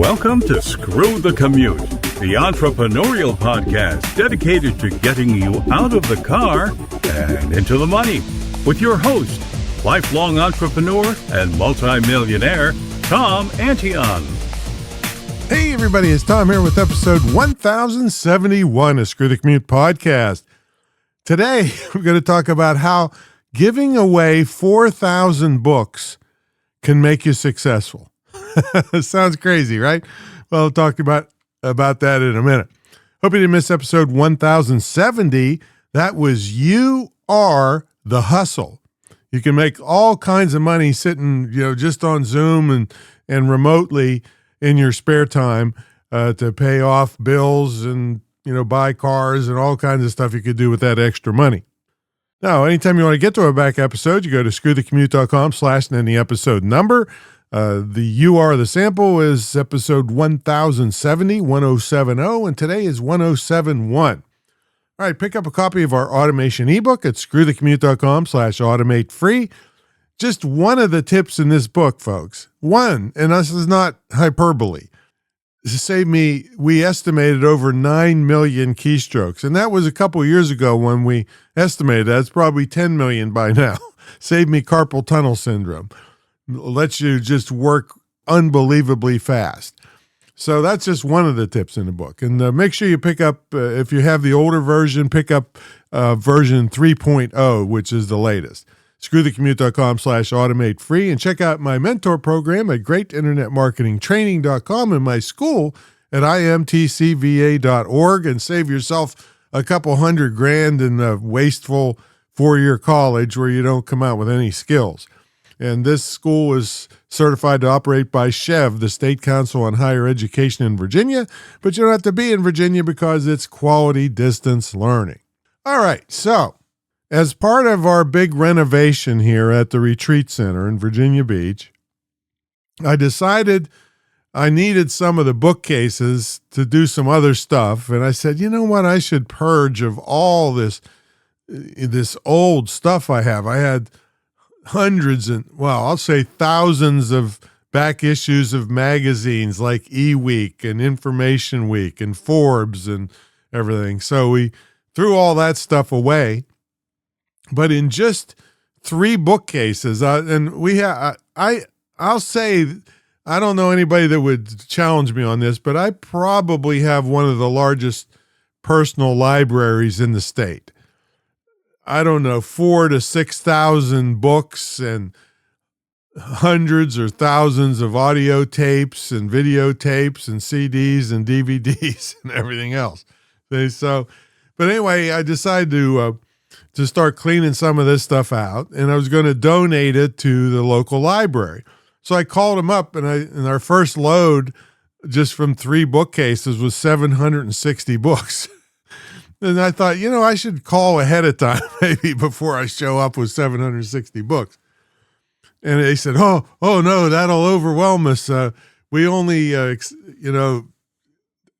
Welcome to Screw the Commute, the entrepreneurial podcast dedicated to getting you out of the car and into the money. With your host, lifelong entrepreneur and multimillionaire, Tom Antion. Hey everybody, it's Tom here with episode 1071 of Screw the Commute podcast. Today, we're going to talk about how giving away 4,000 books can make you successful. Sounds crazy, right? Well, I'll talk about that in a minute. Hope you didn't miss episode 1070. That was You Are the Hustle. You can make all kinds of money sitting, just on Zoom and remotely in your spare time to pay off bills and, buy cars and all kinds of stuff you could do with that extra money. Now, anytime you want to get to a back episode, you go to screwthecommute.com/ and the episode number. The You Are the Sample is episode 1070, 1070, and today is 1071. All right, pick up a copy of our automation ebook at screwthecommute.com/automate free. Just one of the tips in this book, folks. One, and this is not hyperbole. This saved me, we estimated over 9 million keystrokes. And that was a couple years ago when we estimated that. It's probably 10 million by now. Saved me carpal tunnel syndrome. Lets you just work unbelievably fast. So that's just one of the tips in the book. And make sure you pick up, if you have the older version, pick up version 3.0, which is the latest. screwthecommute.com/automate free, and check out my mentor program at greatinternetmarketingtraining.com and my school at imtcva.org, and save yourself a couple $100,000 in a wasteful 4-year college where you don't come out with any skills. And this school is certified to operate by SCHEV, the State Council on Higher Education in Virginia, but you don't have to be in Virginia because it's quality distance learning. All right, so as part of our big renovation here at the Retreat Center in Virginia Beach, I decided I needed some of the bookcases to do some other stuff. And I said, you know what? I should purge of all this old stuff I have. I had hundreds I'll say thousands of back issues of magazines like eWeek and Information Week and Forbes and everything. So we threw all that stuff away. But in just 3 bookcases, and we have, I'll say, I don't know anybody that would challenge me on this, but I probably have one of the largest personal libraries in the state. I don't know, 4,000 to 6,000 books and hundreds or thousands of audio tapes and videotapes and CDs and DVDs and everything else. So, but anyway, I decided to start cleaning some of this stuff out, and I was going to donate it to the local library. So I called them up, and our first load just from 3 bookcases was 760 books. And I thought, I should call ahead of time maybe before I show up with 760 books. And they said, oh no, that'll overwhelm us. We only,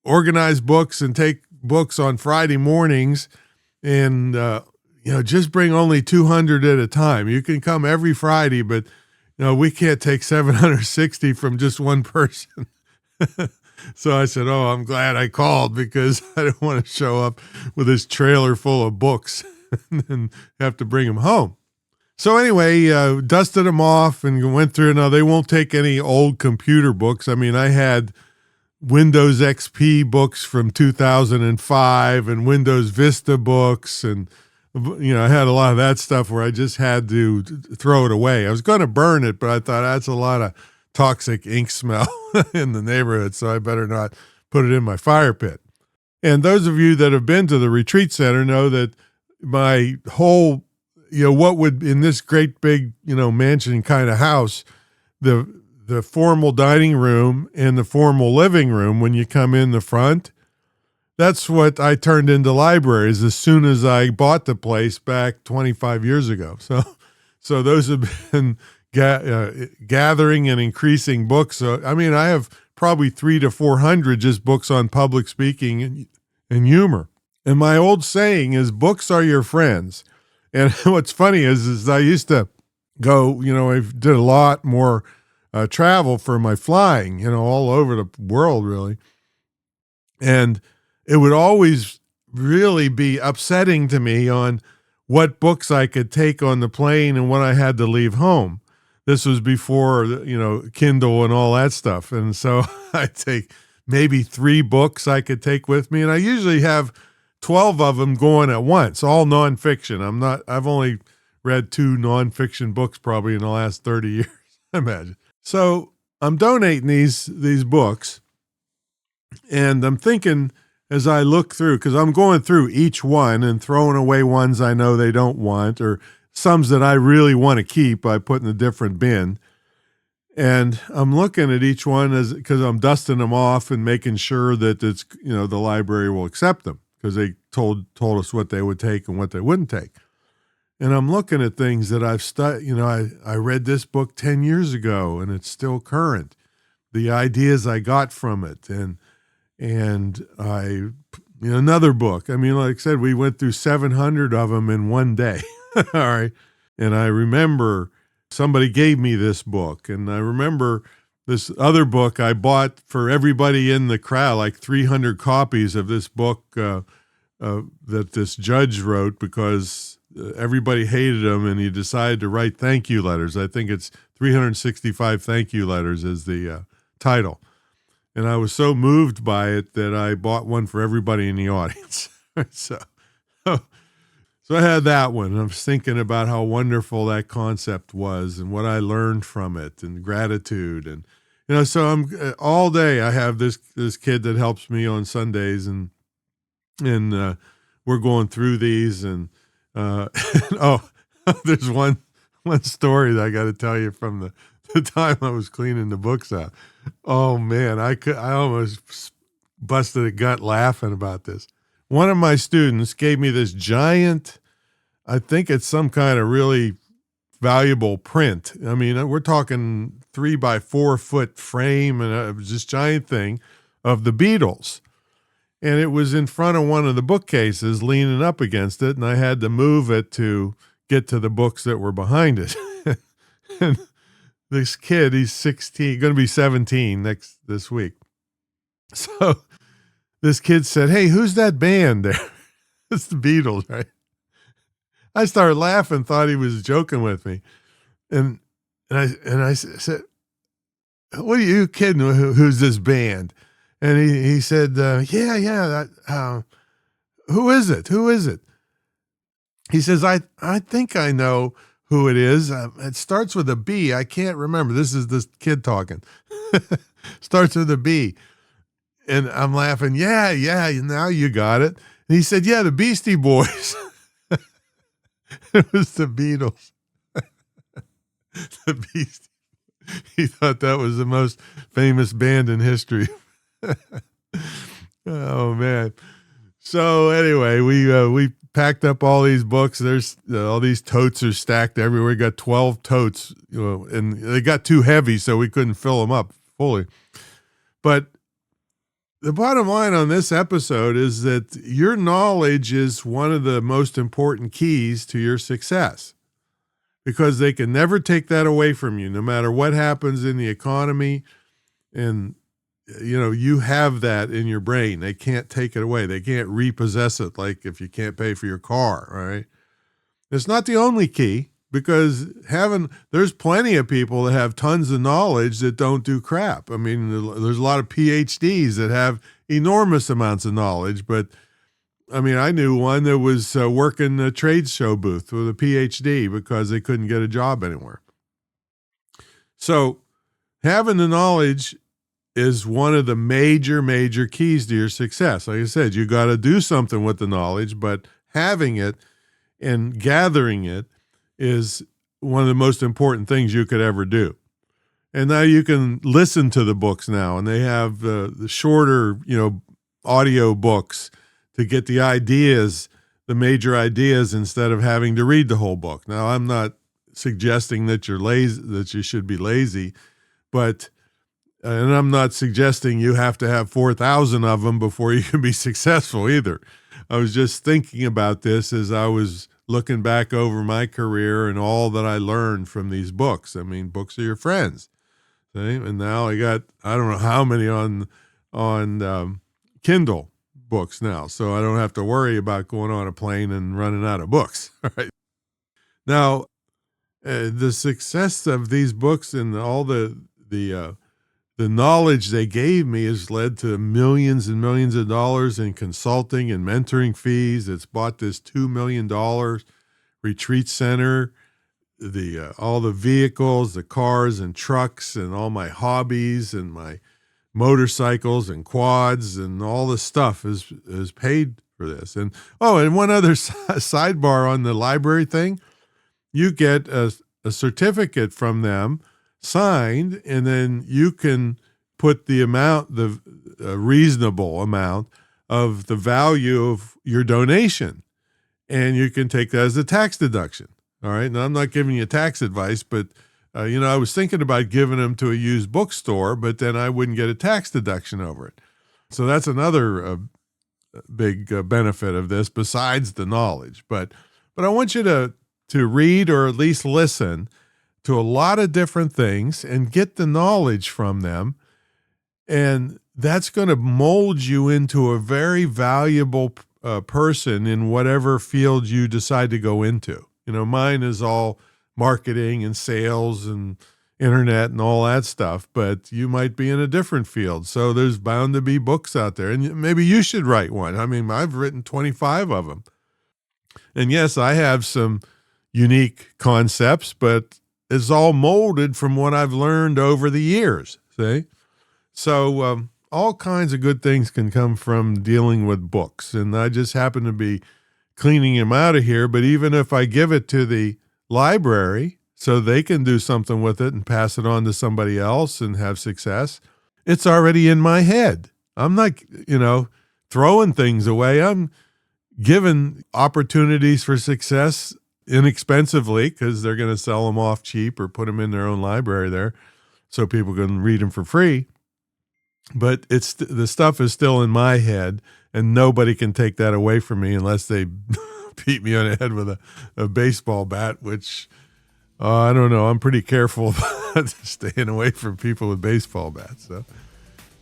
organize books and take books on Friday mornings, and just bring only 200 at a time. You can come every Friday, but we can't take 760 from just one person. So I said, I'm glad I called, because I don't want to show up with this trailer full of books and have to bring them home. So anyway, dusted them off and went through. Now, they won't take any old computer books. I mean, I had Windows XP books from 2005 and Windows Vista books, and I had a lot of that stuff where I just had to throw it away. I was going to burn it, but I thought that's a lot of toxic ink smell in the neighborhood, so I better not put it in my fire pit. And those of you that have been to the Retreat Center know that my whole, what would, in this great big, mansion kind of house, the formal dining room and the formal living room, when you come in the front, that's what I turned into libraries as soon as I bought the place back 25 years ago. So those have been gathering and increasing books. So, I have probably 300 to 400 just books on public speaking and humor. And my old saying is, books are your friends. And what's funny is I used to go, I did a lot more travel for my flying, all over the world, really. And it would always really be upsetting to me on what books I could take on the plane and what I had to leave home. This was before, Kindle and all that stuff. And so I'd take maybe 3 books I could take with me. And I usually have 12 of them going at once, all nonfiction. I've only read 2 nonfiction books probably in the last 30 years, I imagine. So I'm donating these books, and I'm thinking as I look through, because I'm going through each one and throwing away ones I know they don't want, or some that I really want to keep, I put in a different bin. And I'm looking at each one because I'm dusting them off and making sure that it's, the library will accept them, because they told us what they would take and what they wouldn't take. And I'm looking at things that I've studied. I read this book 10 years ago and it's still current. The ideas I got from it, and another book. I mean, like I said, we went through 700 of them in one day. All right. And I remember somebody gave me this book, and I remember this other book I bought for everybody in the crowd, like 300 copies of this book that this judge wrote, because everybody hated him, and he decided to write thank you letters. I think it's 365 thank you letters is the title. And I was so moved by it that I bought one for everybody in the audience. So I had that one. I was thinking about how wonderful that concept was and what I learned from it, and gratitude. And, so I'm all day I have this kid that helps me on Sundays, and we're going through these, and there's one story that I got to tell you from the time I was cleaning the books out. Oh man, I almost busted a gut laughing about this. One of my students gave me this giant, I think it's some kind of really valuable print. I mean, we're talking 3 by 4 foot frame, and it was this giant thing of the Beatles. And it was in front of one of the bookcases, leaning up against it, and I had to move it to get to the books that were behind it. And this kid, he's 16, going to be 17 this week. So this kid said, "Hey, who's that band there?" It's the Beatles, right? I started laughing, thought he was joking with me. And I said, "What are you kidding? Who's this band?" And he said, yeah. Who is it? Who is it? He says, I think I know who it is. It starts with a B. I can't remember. This is this kid talking. Starts with a B. And I'm laughing. Yeah. Now you got it. And he said, yeah, the Beastie Boys. It was the Beatles. The Beastie. He thought that was the most famous band in history. Oh man. So anyway, we packed up all these books. There's all these totes are stacked everywhere. We got 12 totes, and they got too heavy, so we couldn't fill them up fully. But the bottom line on this episode is that your knowledge is one of the most important keys to your success, because they can never take that away from you, no matter what happens in the economy. And you have that in your brain. They can't take it away. They can't repossess it, like if you can't pay for your car, right? It's not the only key, because there's plenty of people that have tons of knowledge that don't do crap. I mean, there's a lot of PhDs that have enormous amounts of knowledge, but I mean, I knew one that was working a trade show booth with a PhD because they couldn't get a job anywhere. So having the knowledge is one of the major keys to your success. Like I said, you got to do something with the knowledge, but having it and gathering it is one of the most important things you could ever do. And now you can listen to the books now, and they have the shorter, audio books to get the ideas, the major ideas, instead of having to read the whole book. Now, I'm not suggesting that you're lazy, that you should be lazy, and I'm not suggesting you have to have 4,000 of them before you can be successful either. I was just thinking about this as I was looking back over my career and all that I learned from these books. I mean, books are your friends. See? And now I got, I don't know how many on Kindle books now, so I don't have to worry about going on a plane and running out of books. All right. Now, the success of these books and all the knowledge they gave me has led to millions and millions of dollars in consulting and mentoring fees. It's bought this $2 million retreat center, all the vehicles, the cars and trucks, and all my hobbies and my motorcycles and quads and all the stuff is paid for this. And one other sidebar on the library thing, you get a certificate from them signed, and then you can put the reasonable amount of the value of your donation, and you can take that as a tax deduction. All right. Now, I'm not giving you tax advice, but I was thinking about giving them to a used bookstore, but then I wouldn't get a tax deduction over it. So that's another big benefit of this besides the knowledge. But I want you to read or at least listen to a lot of different things and get the knowledge from them. And that's going to mold you into a very valuable person in whatever field you decide to go into. Mine is all marketing and sales and internet and all that stuff, but you might be in a different field. So there's bound to be books out there, and maybe you should write one. I mean, I've written 25 of them. And yes, I have some unique concepts, but it's all molded from what I've learned over the years. See? So all kinds of good things can come from dealing with books. And I just happen to be cleaning them out of here. But even if I give it to the library so they can do something with it and pass it on to somebody else and have success, it's already in my head. I'm not, throwing things away. I'm giving opportunities for success inexpensively because they're going to sell them off cheap or put them in their own library there so people can read them for free. But the stuff is still in my head, and nobody can take that away from me unless they beat me on the head with a baseball bat, which I don't know. I'm pretty careful about staying away from people with baseball bats. So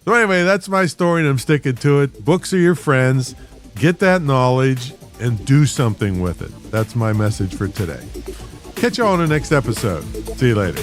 anyway, that's my story, and I'm sticking to it. Books are your friends. Get that knowledge and do something with it. That's my message for today. Catch you all in the next episode. See you later.